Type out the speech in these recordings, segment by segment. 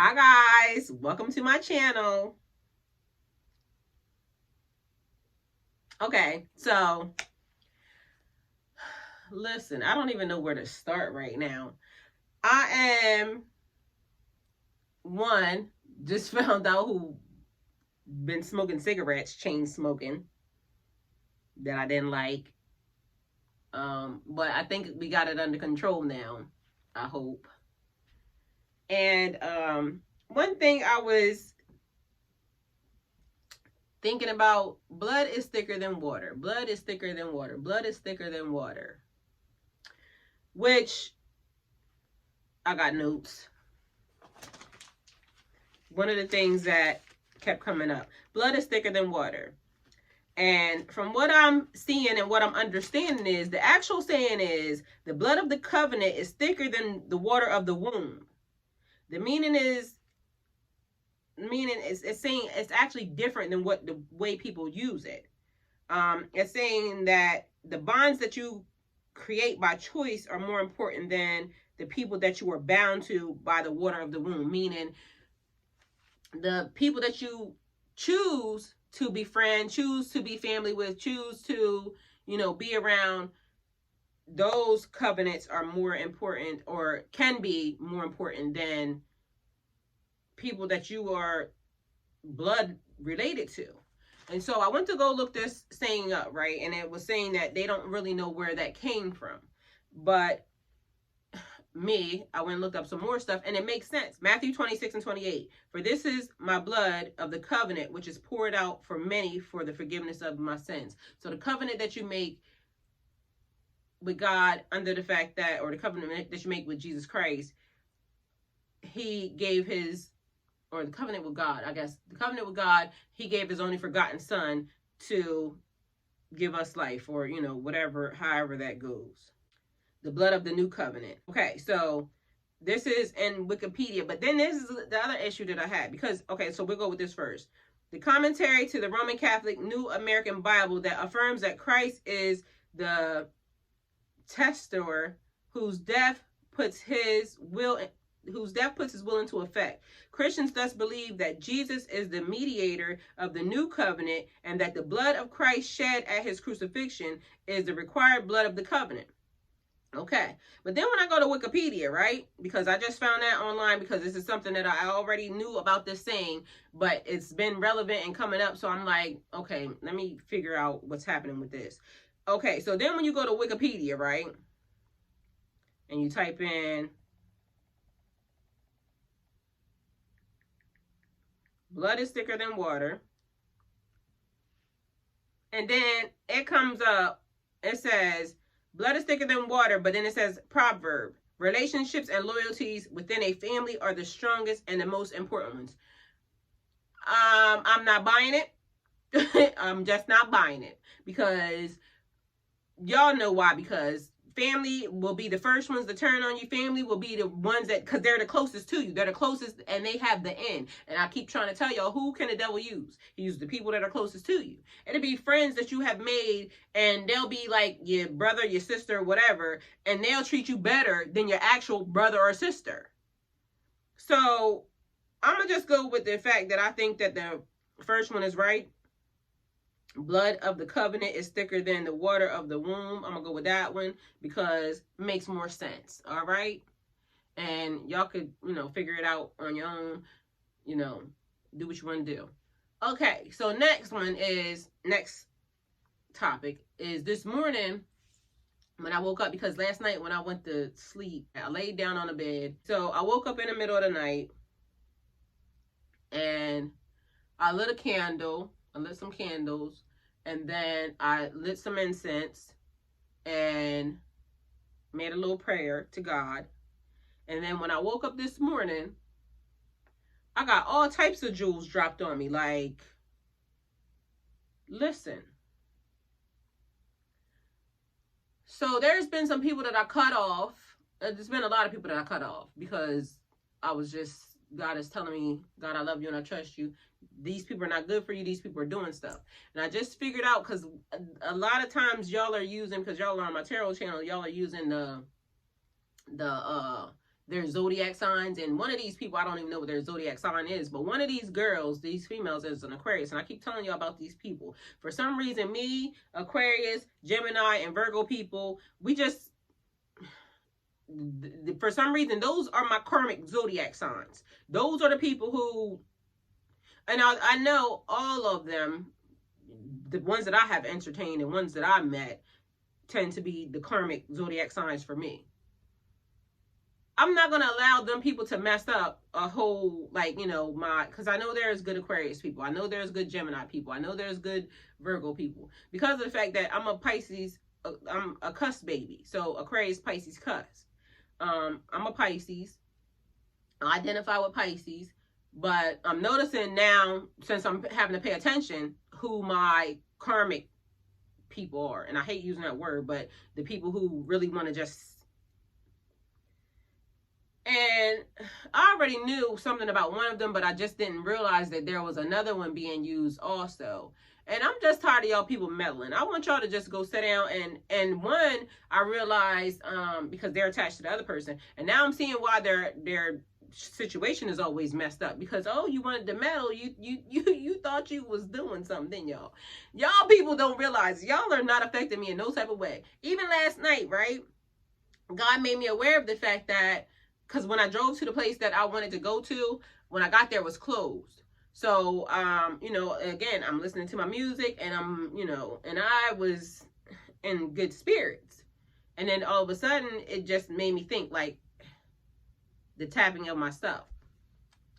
Hi guys, welcome to my channel. Okay, so listen, I don't even know where to start right now. I am just found out who been smoking cigarettes, chain smoking, that I didn't like. But I think we got it under control now, I hope. And one thing I was thinking about, blood is thicker than water. Blood is thicker than water. Blood is thicker than water. Which I got notes. One of the things that kept coming up, blood is thicker than water. And from what I'm seeing and what I'm understanding is, the actual saying is, the blood of the covenant is thicker than the water of the womb. The meaning is, it's saying it's actually different than what the way people use it. It's saying that the bonds that you create by choice are more important than the people that you are bound to by the water of the womb. Meaning, the people that you choose to befriend, choose to be family with, choose to, be around, those covenants are more important, or can be more important, than people that you are blood related to. And so I went to go look this saying up, right? And it was saying that they don't really know where that came from. But I went and looked up some more stuff, and it makes sense. Matthew 26:28. For this is my blood of the covenant, which is poured out for many for the forgiveness of my sins. So the covenant that you make with God, under the fact that, or the covenant that you make with Jesus Christ, he gave his, or the covenant with God, I guess, the covenant with God, he gave his only forgotten son to give us life, or, whatever, however that goes. The blood of the new covenant. Okay, so this is in Wikipedia, but then this is the other issue that I had, because, okay, so we'll go with this first. The commentary to the Roman Catholic New American Bible that affirms that Christ is the testator whose death puts his will into effect. Christians thus believe that Jesus is the mediator of the new covenant, and that the blood of Christ shed at his crucifixion is the required blood of the covenant. Okay, but then when I go to Wikipedia, right, because I just found that online, because this is something that I already knew about this saying, but it's been relevant and coming up, so I'm like, okay, let me figure out what's happening with this. Okay, so then when you go to Wikipedia, right, and you type in blood is thicker than water, and then it comes up, it says blood is thicker than water, but then it says proverb. Relationships and loyalties within a family are the strongest and the most important ones. I'm not buying it. I'm just not buying it, because y'all know why. Because family will be the first ones to turn on you. Family will be the ones that, because they're the closest to you. They're the closest, and they have the end. And I keep trying to tell y'all, who can the devil use? He uses the people that are closest to you. It'll be friends that you have made, and they'll be like your brother, your sister, whatever, and they'll treat you better than your actual brother or sister. So I'm going to just go with the fact that I think that the first one is right. Blood of the covenant is thicker than the water of the womb. I'm going to go with that one, because it makes more sense. All right. And y'all could, figure it out on your own, do what you want to do. Okay. So next topic is, this morning when I woke up, because last night when I went to sleep, I laid down on the bed. So I woke up in the middle of the night, and I lit a candle. I lit some candles, and then I lit some incense and made a little prayer to God. And then when I woke up this morning, I got all types of jewels dropped on me. Like, listen. So there's been some people that I cut off. There's been a lot of people that I cut off, because I was just, God is telling me, God, I love you and I trust you. These people are not good for you. These people are doing stuff. And I just figured out, because a lot of times y'all are using, because y'all are on my tarot channel, y'all are using the their zodiac signs. And one of these people, I don't even know what their zodiac sign is, but one of these girls, these females, is an Aquarius. And I keep telling you about these people. For some reason, me, Aquarius, Gemini, and Virgo people, we just, for some reason, those are my karmic zodiac signs. Those are the people who, and I know all of them, the ones that I have entertained and ones that I met, tend to be the karmic zodiac signs for me. I'm not going to allow them people to mess up a whole, like, you know, because I know there's good Aquarius people. I know there's good Gemini people. I know there's good Virgo people. Because of the fact that I'm a Pisces, I'm a cusp baby. So Aquarius, Pisces, cusp. I'm a Pisces. I identify with Pisces. But I'm noticing now, since I'm having to pay attention, who my karmic people are. And I hate using that word, but the people who really want to just... And I already knew something about one of them, but I just didn't realize that there was another one being used also. And I'm just tired of y'all people meddling. I want y'all to just go sit down and one, I realized because they're attached to the other person, and now I'm seeing why their situation is always messed up, because you wanted to meddle, you thought you was doing something, didn't y'all? Y'all people don't realize y'all are not affecting me in no type of way. Even last night, right? God made me aware of the fact that, because when I drove to the place that I wanted to go to, when I got there, it was closed. So, you know, again, I'm listening to my music, and and I was in good spirits. And then all of a sudden, it just made me think, like, the tapping of my stuff.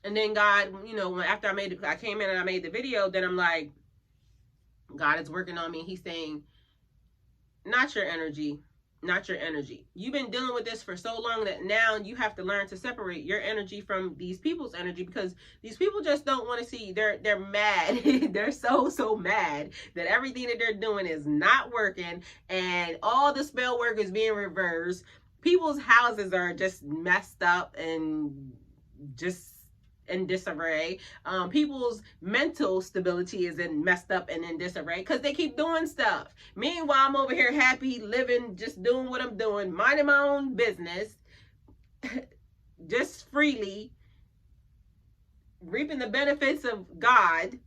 And then God, you know, after I came in and I made the video, then I'm like, God is working on me. He's saying, not your energy. Not your energy. You've been dealing with this for so long that now you have to learn to separate your energy from these people's energy, because these people just don't want to see. They're mad. They're so mad that everything that they're doing is not working, and all the spell work is being reversed. People's houses are just messed up and just in disarray. People's mental stability is messed up and in disarray because they keep doing stuff. Meanwhile, I'm over here happy, living, just doing what I'm doing, minding my own business, just freely, reaping the benefits of God,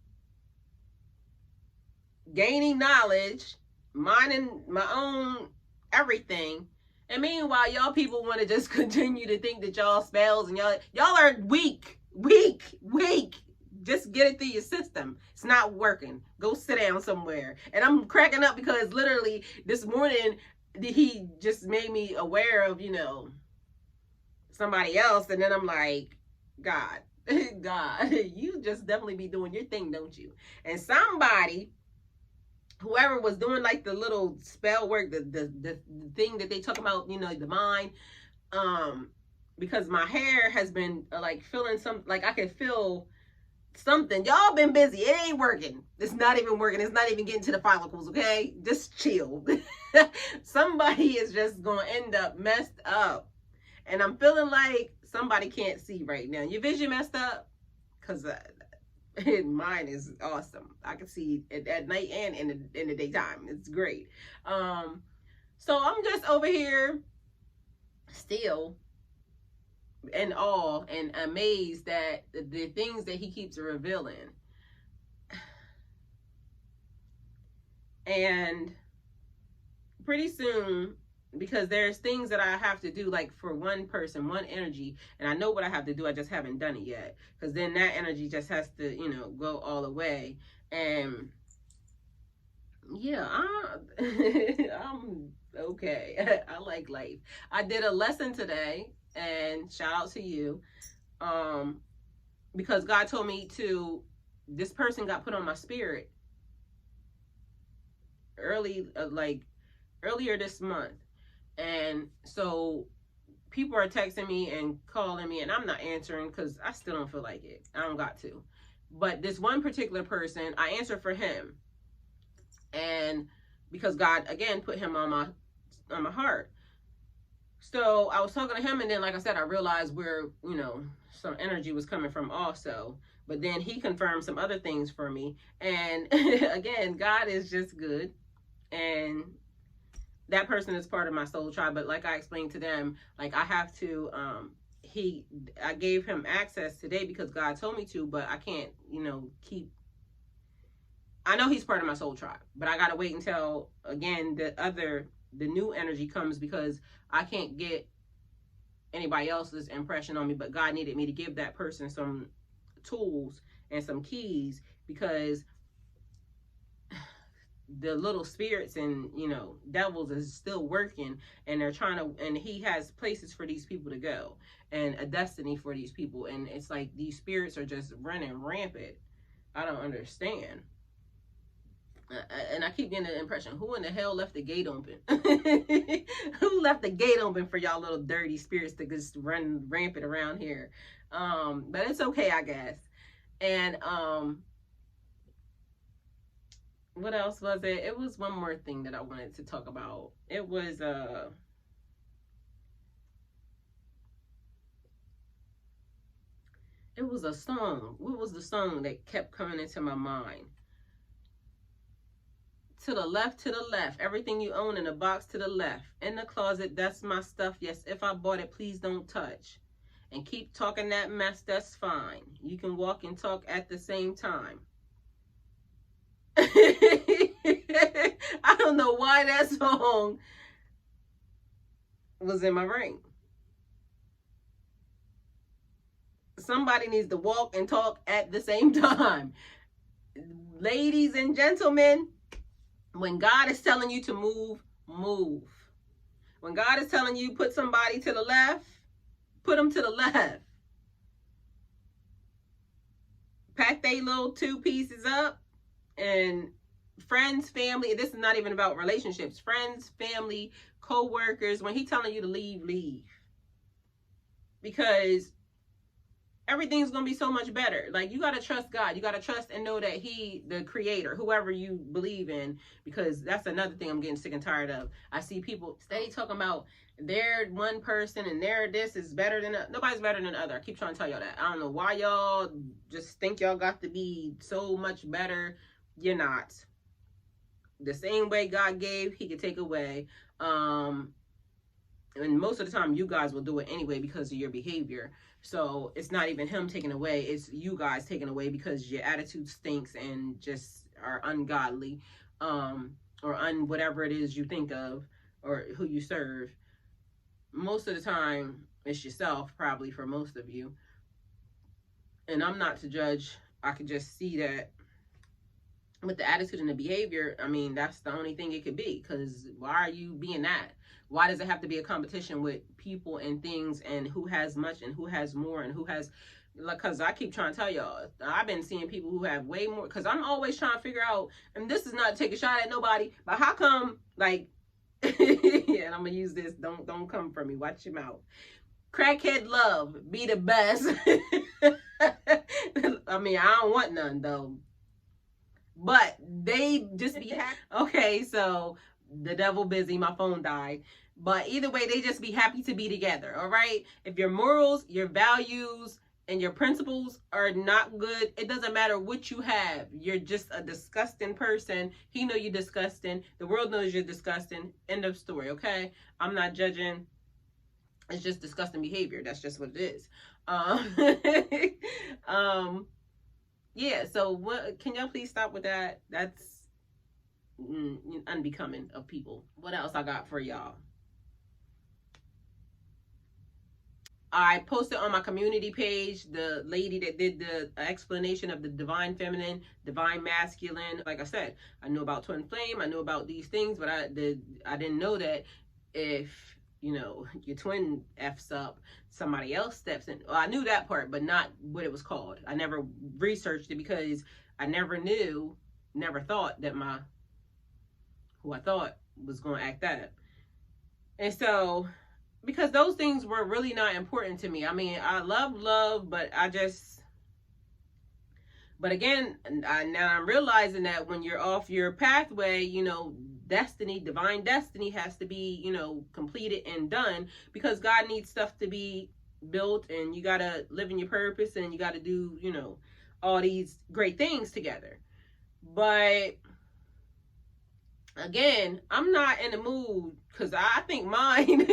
gaining knowledge, minding my own everything. And meanwhile, y'all people want to just continue to think that y'all spells and y'all are weak. Just get it through your system. It's not working. Go sit down somewhere. And I'm cracking up because literally this morning he just made me aware of, you know, somebody else, and then I'm like, God, you just definitely be doing your thing, don't you? And somebody, whoever was doing like the little spell work, the thing that they talk about, you know, the mind, because my hair has been like feeling like I can feel something. Y'all been busy. It ain't working. It's not even working. It's not even getting to the follicles, okay? Just chill. Somebody is just going to end up messed up. And I'm feeling like somebody can't see right now. Your vision messed up? Because mine is awesome. I can see it at night and in the daytime. It's great. So I'm just over here still in awe and amazed at the things that he keeps revealing. And pretty soon, because there's things that I have to do, like for one person, one energy, and I know what I have to do, I just haven't done it yet, because then that energy just has to, you know, go all the way. And yeah, I'm okay. I like life. I did a lesson today, and shout out to you, because God told me this person got put on my spirit earlier this month. And so people are texting me and calling me, and I'm not answering because I still don't feel like it. I don't got to. But this one particular person, I answer for him, and because God again put him on my heart. So I was talking to him, and then, like I said, I realized where, you know, some energy was coming from also. But then he confirmed some other things for me. And again, God is just good. And that person is part of my soul tribe. But like I explained to them, like I have to I gave him access today because God told me to, but I can't, keep. I know he's part of my soul tribe, but I gotta wait until again the new energy comes, because I can't get anybody else's impression on me, but God needed me to give that person some tools and some keys, because the little spirits and devils is still working, and they're trying to, and he has places for these people to go and a destiny for these people, and it's like these spirits are just running rampant. I don't understand. And I keep getting the impression, who in the hell left the gate open? Who left the gate open for y'all little dirty spirits to just run rampant around here? But it's okay, I guess. And what else was it? It was one more thing that I wanted to talk about. It was a song. What was the song that kept coming into my mind? To the left, everything you own in a box to the left. In the closet, that's my stuff. Yes, if I bought it, please don't touch. And keep talking that mess, that's fine. You can walk and talk at the same time. I don't know why that song was in my brain. Somebody needs to walk and talk at the same time. Ladies and gentlemen, when God is telling you to move, move. When God is telling you put somebody to the left, put them to the left. Pack they little two pieces up, and friends, family, this is not even about relationships. Friends, family, co-workers, when he's telling you to leave, leave. Because everything's going to be so much better. Like, you got to trust God. You got to trust and know that he, the creator, whoever you believe in, because that's another thing I'm getting sick and tired of. I see people steady talking about they're one person and their this is better than nobody's better than the other. I keep trying to tell y'all that. I don't know why y'all just think y'all got to be so much better. You're not. The same way God gave, he could take away. And most of the time you guys will do it anyway because of your behavior. So it's not even him taking away, it's you guys taking away because your attitude stinks and just are ungodly, or whatever it is you think of or who you serve. Most of the time it's yourself, probably, for most of you. And I'm not to judge. I can just see that with the attitude and the behavior, I mean, that's the only thing it could be. Because why are you being that? Why does it have to be a competition with people and things, and who has much and who has more and who has, like, because I keep trying to tell y'all, I've been seeing people who have way more, because I'm always trying to figure out, and this is not to take a shot at nobody, but how come, like, yeah, and I'm going to use this, don't come for me, watch your mouth. Crackhead love be the best. I mean, I don't want none, though. But they just be happy. Okay, so the devil busy, my phone died. But either way, they just be happy to be together, all right? If your morals, your values, and your principles are not good, it doesn't matter what you have. You're just a disgusting person. He know you're disgusting. The world knows you're disgusting. End of story, okay? I'm not judging. It's just disgusting behavior. That's just what it is. Yeah, so what? Can y'all please stop with that? That's unbecoming of people. What else I got for y'all? I posted on my community page the lady that did the explanation of the divine feminine, divine masculine. Like I said, I knew about twin flame. I knew about these things, but I didn't know that if your twin f's up, somebody else steps in. Well, I knew that part, but not what it was called. I never researched it because I never thought that who I thought was going to act up. And so, because those things were really not important to me. I mean, I love, but again, now I'm realizing that when you're off your pathway, destiny, divine destiny has to be, completed and done, because God needs stuff to be built, and you got to live in your purpose, and you got to do, all these great things together. But Again, I'm not in the mood because I think mine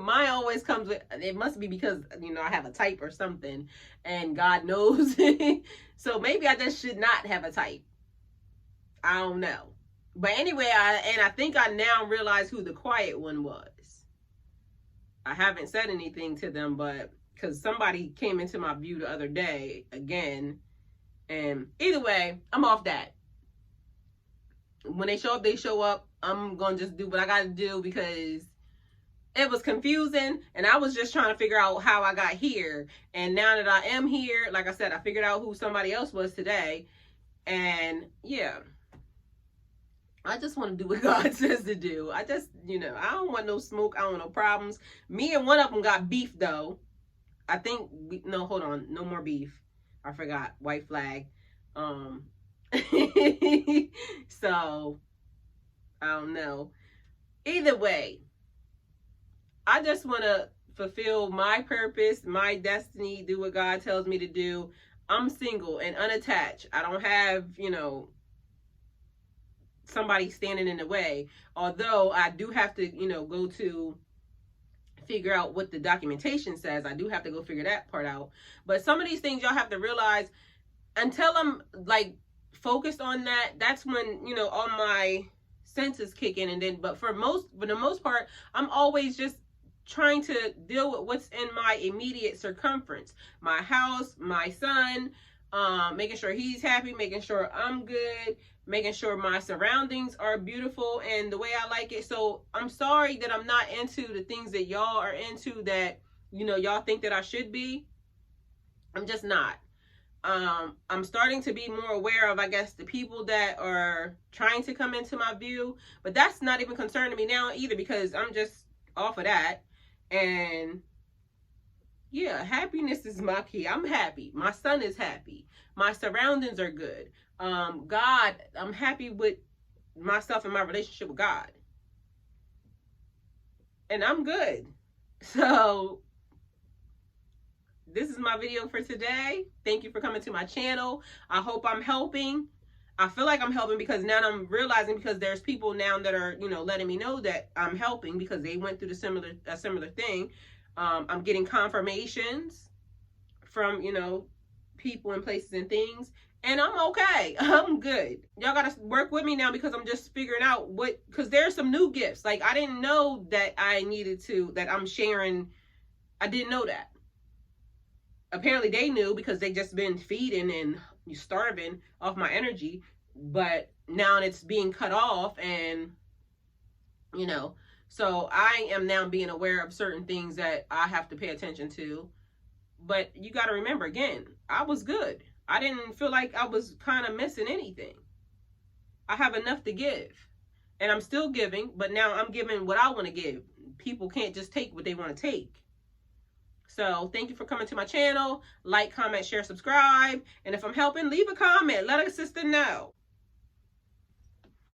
mine always comes with, it must be because, you know, I have a type or something, and God knows. So maybe I just should not have a type. I don't know. But anyway, I think I now realize who the quiet one was. I haven't said anything to them, but because somebody came into my view the other day again, and either way, I'm off that. When they show up, they show up. I'm gonna just do what I gotta do because it was confusing, and I was just trying to figure out how I got here. And now that I am here, like I said, I figured out who somebody else was today. And yeah, I just want to do what God says to do. I just, you know, I don't want no smoke. I don't want no problems. Me and one of them got beef though. I think no, hold on, no more beef. I forgot, white flag. So I don't know. Either way, I just want to fulfill my purpose, my destiny, do what God tells me to do. I'm single and unattached. I don't have, you know, somebody standing in the way. Although I do have to, you know, go to figure out what the documentation says. I do have to go figure that part out. But some of these things y'all have to realize, until I'm like focused on that, that's when, you know, all my senses kick in. And then, but for the most part, I'm always just trying to deal with what's in my immediate circumference, my house, my son, making sure he's happy, making sure I'm good, making sure my surroundings are beautiful and the way I like it. So I'm sorry that I'm not into the things that y'all are into, that, you know, y'all think that I should be. I'm just not. I'm starting to be more aware of, I guess, the people that are trying to come into my view, but that's not even concerning me now either, because I'm just off of that. And yeah, happiness is my key. I'm happy. My son is happy. My surroundings are good. God, I'm happy with myself and my relationship with God. And I'm good. So this is my video for today. Thank you for coming to my channel. I hope I'm helping. I feel like I'm helping because now I'm realizing, because there's people now that are, you know, letting me know that I'm helping because they went through a similar thing. I'm getting confirmations from, you know, people and places and things, and I'm okay. I'm good. Y'all gotta work with me now because I'm just figuring out because there's some new gifts. Like, I didn't know that I needed to, that I'm sharing. I didn't know that. Apparently they knew because they just been feeding and starving off my energy, but now it's being cut off, and you know, so I am now being aware of certain things that I have to pay attention to. But you got to remember, again, I was good. I didn't feel like I was kind of missing anything. I have enough to give, and I'm still giving, but now I'm giving what I want to give. People can't just take what they want to take. So thank you for coming to my channel. Like, comment, share, subscribe. And if I'm helping, leave a comment. Let a sister know.